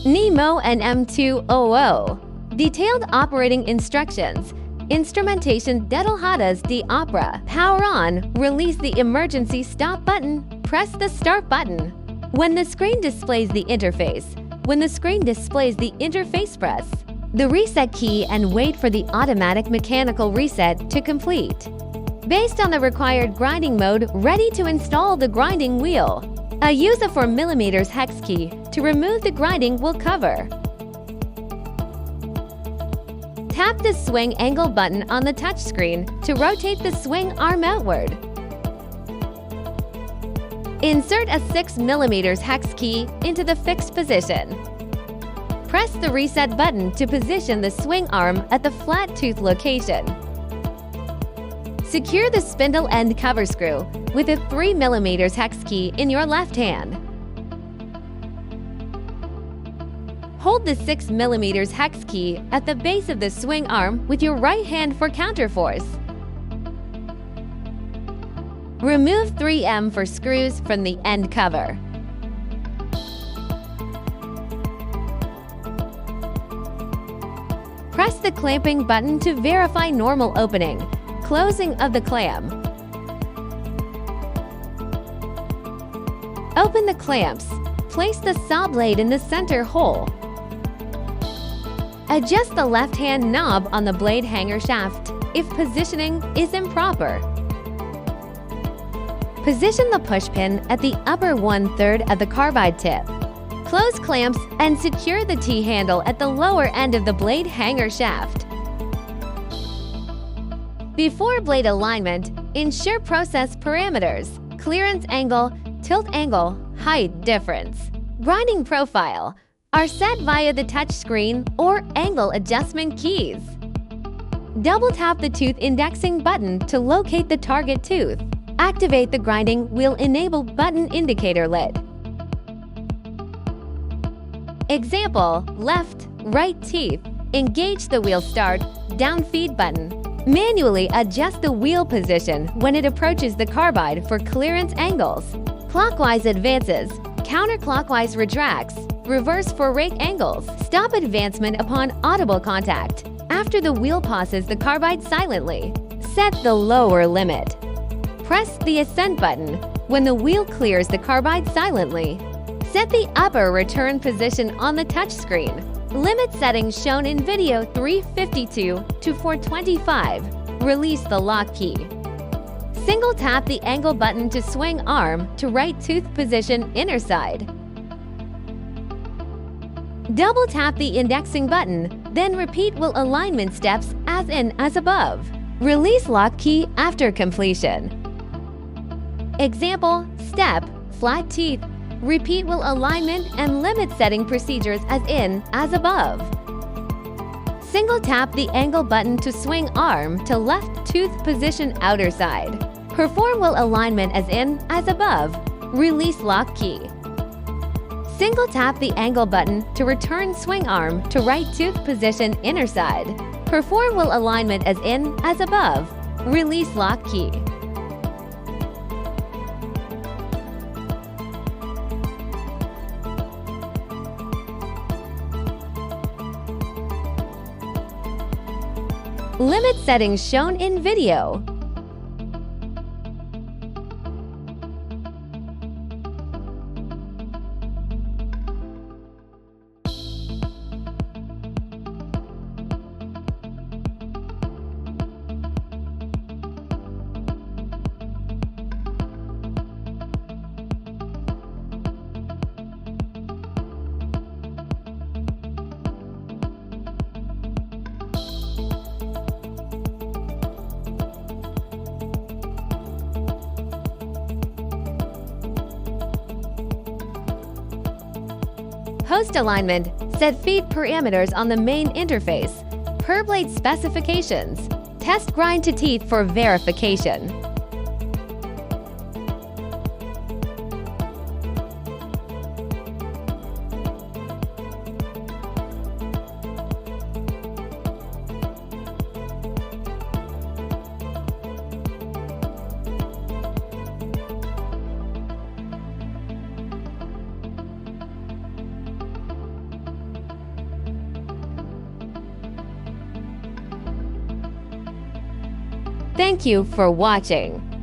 Nimo NM-200. Detailed operating instructions. Instrumentation detalladas de opera. Power on. Release the emergency stop button. Press the start button. When the screen displays the interface. Press the reset key and wait for the automatic mechanical reset to complete. Based on the required grinding mode, ready to install the grinding wheel. Use a 4mm hex key to remove the grinding will cover. Tap the swing angle button on the touchscreen to rotate the swing arm outward. Insert a 6mm hex key into the fixed position. Press the reset button to position the swing arm at the flat tooth location. Secure the spindle end cover screw with a 3mm hex key in your left hand. Hold the 6mm hex key at the base of the swing arm with your right hand for counterforce. Remove 3M for screws from the end cover. Press the clamping button to verify normal opening, closing of the clamp. Open the clamps. Place the saw blade in the center hole. Adjust the left-hand knob on the blade hanger shaft if positioning is improper. Position the push pin at the upper 1/3 of the carbide tip. Close clamps and secure the T-handle at the lower end of the blade hanger shaft. Before blade alignment, ensure process parameters, clearance angle, tilt angle, height difference, grinding profile are set via the touchscreen or angle adjustment keys. Double tap the tooth indexing button to locate the target tooth. Activate the grinding wheel enable button indicator lid. Example, left, right teeth. Engage the wheel start, down feed button. Manually adjust the wheel position when it approaches the carbide for clearance angles. Clockwise advances, counterclockwise retracts, reverse for rake angles. Stop advancement upon audible contact. After the wheel passes the carbide silently. Set the lower limit. Press the ascent button when the wheel clears the carbide silently. Set the upper return position on the touchscreen. Limit settings shown in video 352 to 425. Release the lock key. Single tap the angle button to swing arm to right tooth position inner side. Double tap the indexing button, then repeat wheel alignment steps as in as above. Release lock key after completion. Example, step, flat teeth. Repeat wheel alignment and limit setting procedures as in, as above. Single tap the angle button to swing arm to left tooth position outer side. Perform wheel alignment as in, as above. Release lock key. Single tap the angle button to return swing arm to right tooth position inner side. Perform wheel alignment as in, as above. Release lock key. Limit settings shown in video. Post alignment, set feed parameters on the main interface. Per blade specifications. Test grind to teeth for verification. Thank you for watching.